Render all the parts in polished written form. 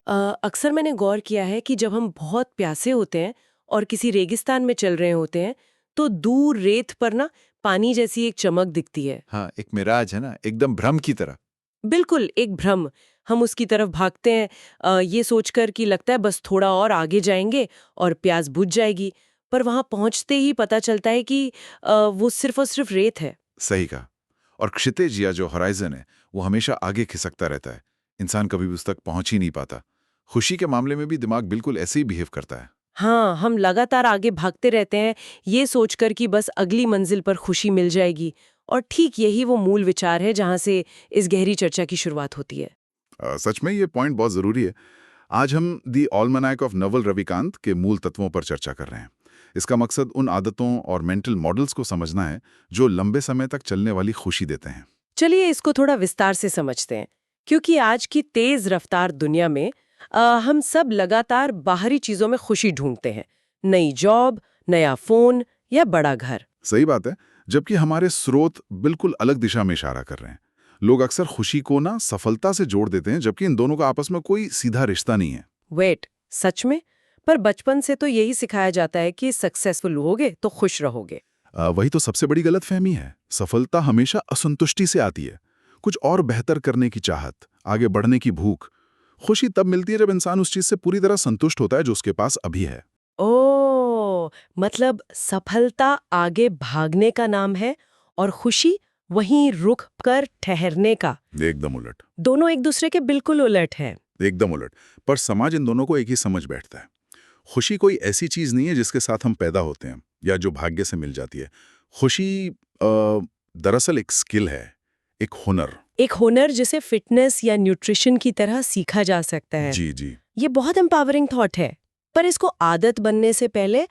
अक्सर मैंने गौर किया है कि जब हम बहुत प्यासे होते हैं और किसी रेगिस्तान में चल रहे होते हैं, तो दूर रेत पर ना पानी जैसी एक चमक दिखती है। हाँ, एक मिराज है ना, एकदम भ्रम की तरह। बिल्कुल, एक भ्रम। हम उसकी तरफ भागते हैं, ये सोचकर कि लगता है बस थोड़ा और आगे जाएंगे और प्यास बुझ जाएगी। पर वहां पहुंचते ही पता चलता है कि वो सिर्फ और सिर्फ रेत है। सही कहा। और क्षितिज या जो होराइजन है, वो हमेशा आगे खिसकता रहता है। इंसान कभी भी उस तक पहुंच ही नहीं पाता। खुशी के मामले में भी दिमाग बिल्कुल ऐसे ही बिहेव करता है। हाँ, हम लगातार आगे भागते रहते हैं, ये सोचकर कि बस अगली मंजिल पर खुशी मिल जाएगी। और ठीक यही वो मूल विचार है जहाँ से इस गहरी चर्चा की शुरुआत होती है। सच में ये पॉइंट बहुत जरूरी है। आज हम दी ऑलमनाइक ऑफ नवल रविकांत के मूल तत्वों पर चर्चा कर रहे हैं। इसका मकसद उन आदतों और मेंटल मॉडल्स को समझना है जो लंबे समय तक चलने वाली खुशी देते हैं। चलिए इसको थोड़ा विस्तार से समझते हैं, क्योंकि आज की तेज रफ्तार दुनिया में हम सब लगातार बाहरी चीजों में खुशी ढूंढते हैं। नई जॉब, नया फोन या बड़ा घर। सही बात है, जबकि हमारे स्रोत बिल्कुल अलग दिशा में इशारा कर रहे हैं। लोग अक्सर खुशी को ना सफलता से जोड़ देते हैं, जबकि इन दोनों का आपस में कोई सीधा रिश्ता नहीं है। वेट, सच में? पर बचपन से तो यही सिखाया जाता है कि सक्सेसफुल होगे तो खुश रहोगे। वही तो सबसे बड़ी गलतफहमी है। सफलता हमेशा असंतुष्टि से आती है। कुछ और बेहतर करने की चाहत, आगे बढ़ने की भूख। खुशी तब मिलती है जब इंसान उस चीज से पूरी तरह संतुष्ट होता है जो उसके पास अभी है। ओ, मतलब सफलता आगे भागने का नाम है और खुशी वहीं रुक कर ठहरने का। एकदम उलट। दोनों एक दूसरे के बिल्कुल उलट हैं। एकदम उलट। पर समाज इन दोनों को एक ही समझ बैठता है। खुशी कोई ऐसी चीज नहीं है जिसके साथ हम पैदा होते हैं या जो भाग्य से मिल जाती है। खुशी दरअसल एक स्किल है, एक हुनर। एक हुनर जिसे फिटनेस या न्यूट्रिशन की तरह सीखा जा सकता है। जी जी। ये बहुत एम्पावरिंग थॉट है। पर इसको आदत बनने से पहले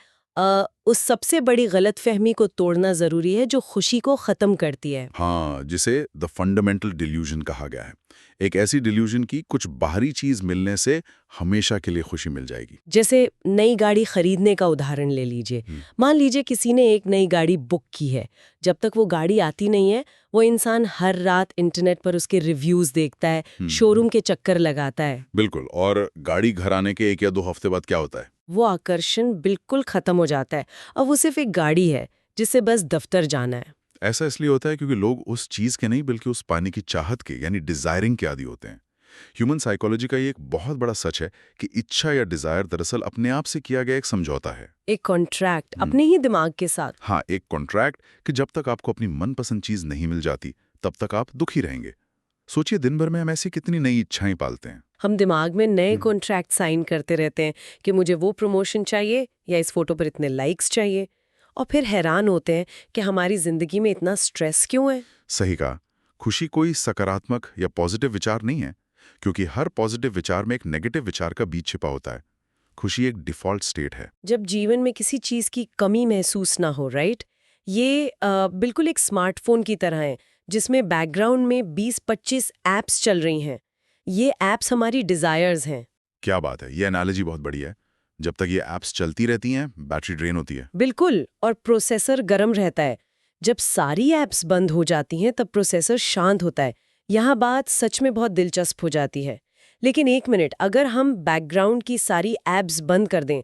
उस सबसे बड़ी गलतफहमी को तोड़ना जरूरी है जो खुशी को खत्म करती है। हाँ, जिसे द फंडामेंटल डिल्यूजन कहा गया है। एक ऐसी डिल्यूजन की कुछ बाहरी चीज मिलने से हमेशा के लिए खुशी मिल जाएगी। जैसे नई गाड़ी खरीदने का उदाहरण ले लीजिए। मान लीजिए किसी ने एक नई गाड़ी बुक की है। जब तक वो गाड़ी आती नहीं है, वो इंसान हर रात इंटरनेट पर उसके रिव्यूज देखता है, शोरूम के चक्कर लगाता है। बिल्कुल। और गाड़ी घर आने के 1 या 2 हफ्ते बाद क्या होता है? वो आकर्षण बिल्कुल खत्म हो जाता है। अब वो सिर्फ एक गाड़ी है जिसे बस दफ्तर जाना है। ऐसा इसलिए होता है क्योंकि लोग उस चीज के नहीं बल्कि उस पाने की चाहत के यानी डिजायरिंग के आदी होते हैं। ह्यूमन साइकोलॉजी का ये एक बहुत बड़ा सच है कि इच्छा या डिजायर दरअसल अपने आप से किया गया एक समझौता है। एक कॉन्ट्रैक्ट अपने ही दिमाग के साथ। हाँ, एक कॉन्ट्रैक्ट कि जब तक आपको अपनी मनपसंद चीज नहीं मिल जाती तब तक आप दुखी रहेंगे। सोचिए, दिन भर में हम ऐसी कितनी नई इच्छाएं पालते हैं। हम दिमाग में नए कॉन्ट्रैक्ट साइन करते रहते हैं कि मुझे वो प्रमोशन चाहिए या इस फोटो पर इतने लाइक्स चाहिए, और फिर हैरान होते हैं कि हमारी जिंदगी में इतना स्ट्रेस क्यों है। सही कहा। खुशी कोई सकारात्मक या पॉजिटिव विचार नहीं है, क्योंकि हर पॉजिटिव विचार में एक नेगेटिव विचार का बीज छिपा होता है। खुशी एक डिफॉल्ट स्टेट है। जब जीवन में किसी चीज की कमी महसूस ना हो, राइट? ये बिल्कुल एक स्मार्टफोन की तरह है जिसमें बैकग्राउंड में 20-25 ऐप्स चल रही हैं। ये ऐप्स हमारी डिजायर्स हैं। क्या बात है, ये एनालॉजी बहुत बढ़िया है। जब तक ये एप्स चलती रहती हैं, बैटरी ड्रेन होती है। बिल्कुल, और प्रोसेसर गर्म रहता है। जब सारी ऐप्स बंद हो जाती हैं तब प्रोसेसर शांत होता है। यहाँ बात सच में बहुत दिलचस्प हो जाती है। लेकिन एक मिनट, अगर हम बैकग्राउंड की सारी ऐप्स बंद कर दें,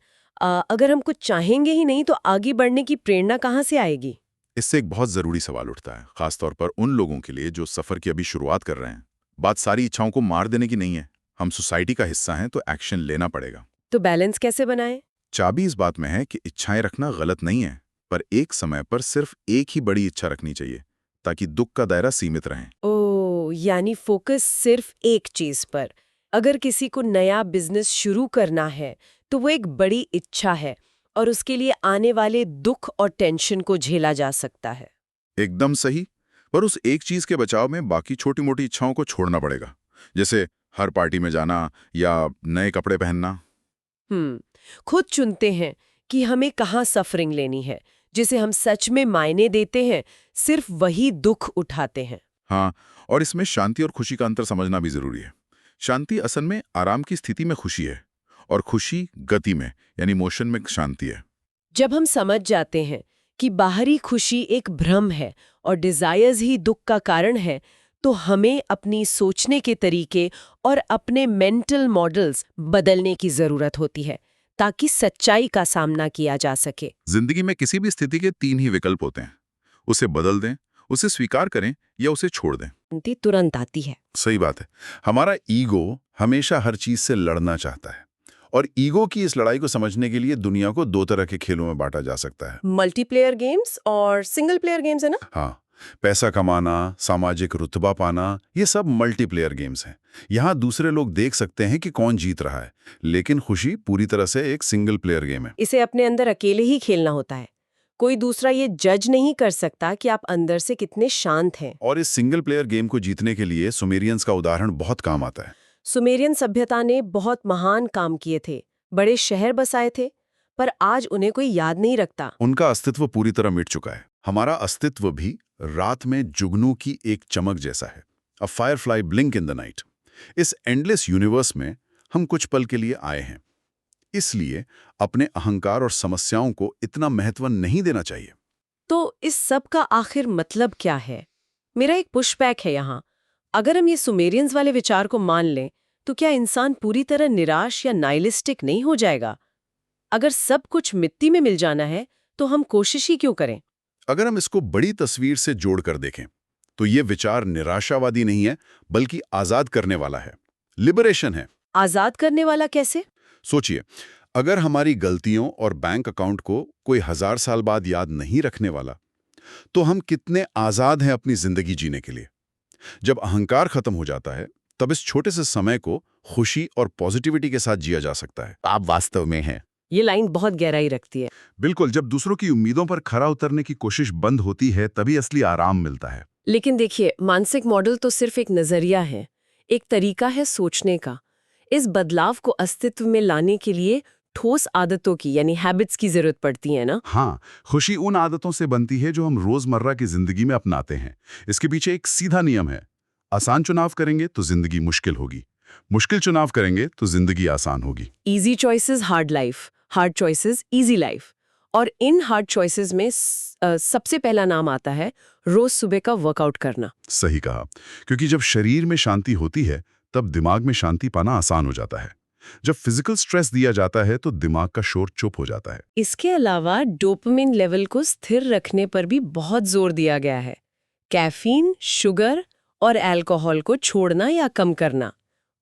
अगर हम कुछ चाहेंगे ही नहीं तो आगे बढ़ने की प्रेरणा कहाँ से आएगी? इससे एक बहुत जरूरी सवाल उठता है, खासतौर पर उन लोगों के लिए जो सफर की अभी शुरुआत कर रहे हैं। बात सारी इच्छाओं को मार देने की नहीं है। हम सोसाइटी का हिस्सा हैं तो एक्शन लेना पड़ेगा। तो बैलेंस कैसे बनाएं? चाबी इस बात में है कि इच्छाएं रखना गलत नहीं है, पर एक समय पर सिर्फ एक ही बड़ी इच्छा रखनी चाहिए ताकि दुख का दायरा सीमित रहे। ओह, यानी फोकस सिर्फ एक चीज पर। अगर किसी को नया बिजनेस शुरू करना है तो वो एक बड़ी इच्छा है और उसके लिए आने वाले दुख और टेंशन को झेला जा सकता है। एकदम सही। पर उस एक चीज के बचाव में बाकी छोटी मोटी इच्छाओं को छोड़ना पड़ेगा, जैसे हर पार्टी में जाना या नए कपड़े पहनना। खुद चुनते हैं कि हमें कहाँ सफरिंग लेनी है, जिसे हम सच में मायने देते हैं, सिर्फ वही दुख उठाते हैं। हाँ, और इसमें शांति और खुशी का अंतर समझना भी जरूरी है। शांति असल में आराम की स्थिति में खुशी है, और खुशी गति में यानी मोशन में शांति है। जब हम समझ जाते हैं कि बाहरी खुशी एक भ्रम है और डिजायर्स ही दुख का कारण है, तो हमें अपनी सोचने के तरीके और अपने मेंटल मॉडल्स बदलने की जरूरत होती है ताकि सच्चाई का सामना किया जा सके। जिंदगी में किसी भी स्थिति के 3 ही विकल्प होते हैं। उसे बदल दें, उसे स्वीकार करें या उसे छोड़ दें। शांति तुरंत आती है। सही बात है। हमारा ईगो हमेशा हर चीज से लड़ना चाहता है और ईगो की इस लड़ाई को समझने के लिए दुनिया को 2 तरह के खेलों में बांटा जा सकता है। मल्टीप्लेयर गेम्स और सिंगल प्लेयर गेम्स है ना? हाँ, पैसा कमाना, सामाजिक रुतबा पाना, ये सब मल्टीप्लेयर गेम्स हैं। यहाँ दूसरे लोग देख सकते हैं कि कौन जीत रहा है, लेकिन खुशी पूरी तरह से एक सिंगल प्लेयर गेम है। इसे अपने अंदर अकेले ही खेलना होता है। कोई दूसरा ये जज नहीं कर सकता कि आप अंदर से कितने शांत हैं। और इस सिंगल प्लेयर गेम को जीतने के लिए सुमेरियंस का उदाहरण बहुत काम आता है। सुमेरियन सभ्यता ने बहुत महान काम किए थे, बड़े शहर बसाए थे, पर आज उन्हें कोई याद नहीं रखता। उनका अस्तित्व पूरी तरह मिट चुका है। हमारा अस्तित्व भी रात में जुगनू की एक चमक जैसा है। A firefly blink in the night. इस एंडलेस यूनिवर्स में हम कुछ पल के लिए आए हैं। इसलिए अपने अहंकार और समस्याओं को इतना महत्व नहीं देना चाहिए। तो इस सब का आखिर मतलब क्या है? मेरा एक पुशबैक है यहाँ। अगर हम ये सुमेरियंस वाले विचार को मान लें, तो क्या इंसान पूरी तरह निराश या नाइलिस्टिक नहीं हो जाएगा? अगर सब कुछ मिट्टी में मिल जाना है, तो हम कोशिश ही क्यों करें? अगर हम इसको बड़ी तस्वीर से जोड़कर देखें, तो ये विचार निराशावादी नहीं है, बल्कि आजाद करने वाला है। लिबरेशन है। आजाद करने वाला कैसे? सोचिए, अगर हमारी गलतियों और बैंक अकाउंट को कोई 1000 साल बाद याद नहीं रखने वाला, तो हम कितने आजाद हैं अपनी जिंदगी जीने के लिए। जब अहंकार खत्म हो जाता है, तब इस छोटे से समय को खुशी और पॉजिटिविटी के साथ जिया जा सकता है। आप वास्तव में हैं। ये लाइन बहुत गहराई रखती है। बिल्कुल, जब दूसरों की उम्मीदों पर खरा उतरने की कोशिश बंद होती है, तभी असली आराम मिलता है। लेकिन देखिए, मानसिक मॉडल तो सिर्फ एक नजरिया है, एक तरीका है सोचने का। इस बदलाव को अस्तित्व में लाने के लिए ठोस आदतों की यानी हैबिट्स की जरूरत पड़ती है ना? हाँ, खुशी उन आदतों से बनती है जो हम रोजमर्रा की जिंदगी में अपनाते हैं। इसके पीछे एक सीधा नियम है। आसान चुनाव करेंगे तो जिंदगी मुश्किल होगी, मुश्किल चुनाव करेंगे तो जिंदगी आसान होगी। Easy choices hard life, hard choices easy life. और इन हार्ड चॉइसेस में सबसे पहला नाम आता है रोज सुबह का वर्कआउट करना। सही कहा, क्योंकि जब शरीर में शांति होती है, तब दिमाग में शांति पाना आसान हो जाता है। जब फिजिकल स्ट्रेस दिया जाता है, तो दिमाग का शोर चुप हो जाता है। इसके अलावा डोपामिन लेवल को स्थिर रखने पर भी बहुत जोर दिया गया है। कैफीन, शुगर और अल्कोहल को छोड़ना या कम करना।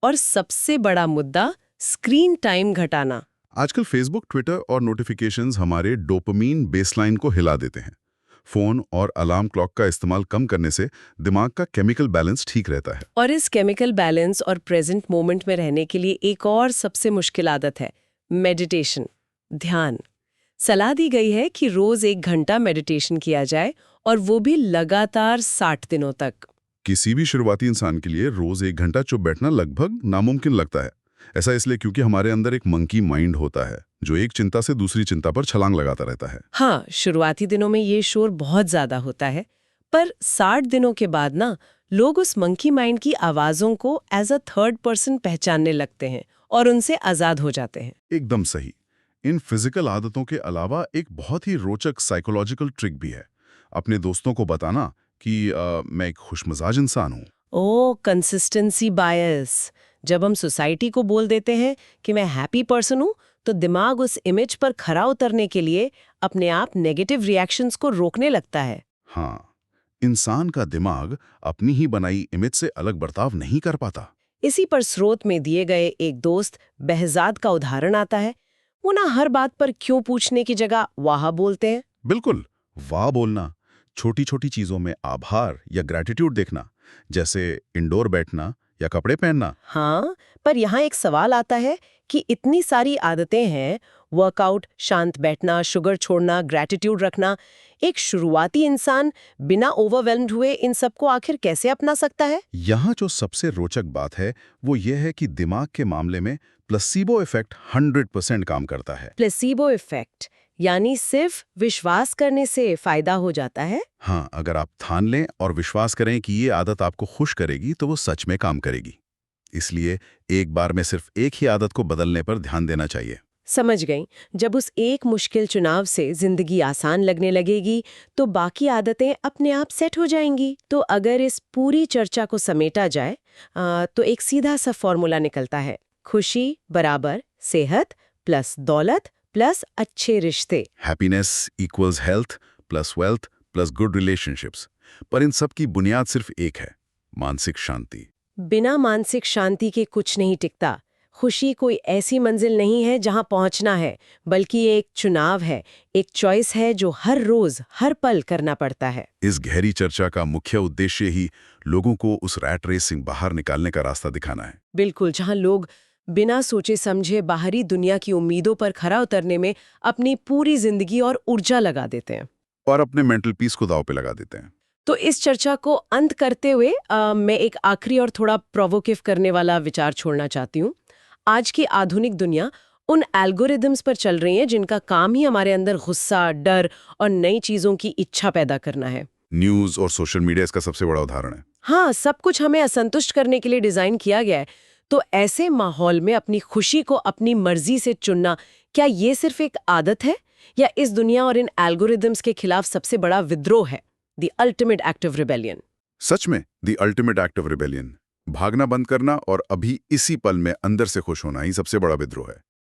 और सबसे बड़ा मुद्दा, स्क्रीन टाइम घटाना। आजकल फेसबुक, ट्विटर और नोटिफिकेशंस हमारे डोपामीन बेसलाइन को हिला देते हैं। फोन और अलार्म क्लॉक का इस्तेमाल कम करने से दिमाग का केमिकल बैलेंस ठीक रहता है। और इस केमिकल बैलेंस और प्रेजेंट मोमेंट में रहने के लिए एक और सबसे मुश्किल आदत है मेडिटेशन, ध्यान। सलाह दी गई है कि रोज 1 घंटा मेडिटेशन किया जाए, और वो भी लगातार 60 दिनों तक। किसी भी शुरुआती इंसान के लिए रोज 1 घंटा चुप बैठना लगभग नामुमकिन लगता है। ऐसा इसलिए क्योंकि हमारे अंदर एक मंकी माइंड होता है, जो एक चिंता से दूसरी चिंता पर छलांग लगाता रहता है। हाँ, शुरुआती दिनों में ये शोर बहुत ज्यादा होता है, पर 60 दिनों के बाद ना लोग उस मंकी माइंड की आवाजों को एज अ थर्ड पर्सन पहचानने लगते हैं और उनसे आजाद हो जाते हैं। एकदम सही। इन फिजिकल आदतों के अलावा एक बहुत ही रोचक साइकोलॉजिकल ट्रिक भी है। अपने दोस्तों को बताना कि मैं एक खुशमिजाज इंसान हूँ। ओ, कंसिस्टेंसी बायस। जब हम सोसाइटी को बोल देते हैं कि मैं हैप्पी पर्सन हूँ, तो दिमाग उस इमेज पर खरा उतरने के लिए अपने आप नेगेटिव रिएक्शंस को रोकने लगता है। हाँ, इंसान का दिमाग अपनी ही बनाई इमेज से अलग बर्ताव नहीं कर पाता। इसी पर स्रोत में दिए गए एक दोस्त behzad का उदाहरण आता है। वो ना हर बात पर क्यों पूछने की जगह वाह बोलते हैं। बिल्कुल, वाह बोलना, छोटी छोटी चीजों में आभार या ग्रैटिट्यूड देखना, जैसे इंडोर बैठना या कपड़े पहनना। हाँ, पर यहाँ एक सवाल आता है कि इतनी सारी आदतें हैं, वर्कआउट, शांत बैठना, शुगर छोड़ना, ग्रैटिट्यूड रखना, एक शुरुआती इंसान बिना ओवरवेल्म्ड हुए इन सबको आखिर कैसे अपना सकता है? यहाँ जो सबसे रोचक बात है वो ये है कि दिमाग के मामले में प्लेसिबो इफेक्ट 100% काम करता है। प्लेसिबो इफेक्ट यानी सिर्फ विश्वास करने से फायदा हो जाता है? हाँ, अगर आप ठान लें और विश्वास करें कि ये आदत आपको खुश करेगी, तो वो सच में काम करेगी। इसलिए एक बार में सिर्फ एक ही आदत को बदलने पर ध्यान देना चाहिए। समझ गई। जब उस एक मुश्किल चुनाव से जिंदगी आसान लगने लगेगी तो बाकी आदतें अपने आप सेट हो जाएंगी। तो अगर इस पूरी चर्चा को समेटा जाए तो एक सीधा सा फॉर्मूला निकलता है, खुशी बराबर सेहत प्लस दौलत प्लस अच्छे रिश्ते। Happiness equals health plus wealth plus good relationships. पर इन सब की बुनियाद सिर्फ एक है, मानसिक शांति। बिना मानसिक शांति के कुछ नहीं टिकता। खुशी कोई ऐसी मंजिल नहीं है जहां पहुंचना है, बल्कि एक चुनाव है, एक चॉइस है जो हर रोज हर पल करना पड़ता है। इस गहरी चर्चा का मुख्य उद्देश्य ही लोगों को उस रैट रेस से बाहर निकालने का रास्ता दिखाना है। बिल्कुल, जहां लोग बिना सोचे समझे बाहरी दुनिया की उम्मीदों पर खरा उतरने में अपनी पूरी जिंदगी और ऊर्जा लगा देते हैं और अपने मेंटल पीस को दांव पे लगा देते हैं। तो इस चर्चा को अंत करते हुए मैं एक आखिरी और थोड़ा प्रोवोकेव करने वाला विचार छोड़ना चाहती हूँ। आज की आधुनिक दुनिया उन एल्गोरिदम्स पर चल रही है जिनका काम ही हमारे अंदर गुस्सा, डर और नई चीजों की इच्छा पैदा करना है। न्यूज़ और सोशल मीडिया इसका सबसे बड़ा उदाहरण है। हाँ, सब कुछ हमें असंतुष्ट करने के लिए डिजाइन किया गया है। तो ऐसे माहौल में अपनी खुशी को अपनी मर्जी से चुनना, क्या ये सिर्फ एक आदत है या इस दुनिया और इन एल्गोरिदम्स के खिलाफ सबसे बड़ा विद्रोह है? The ultimate act of rebellion. सच में the ultimate act of rebellion. भागना बंद करना और अभी इसी पल में अंदर से खुश होना ही सबसे बड़ा विद्रोह है।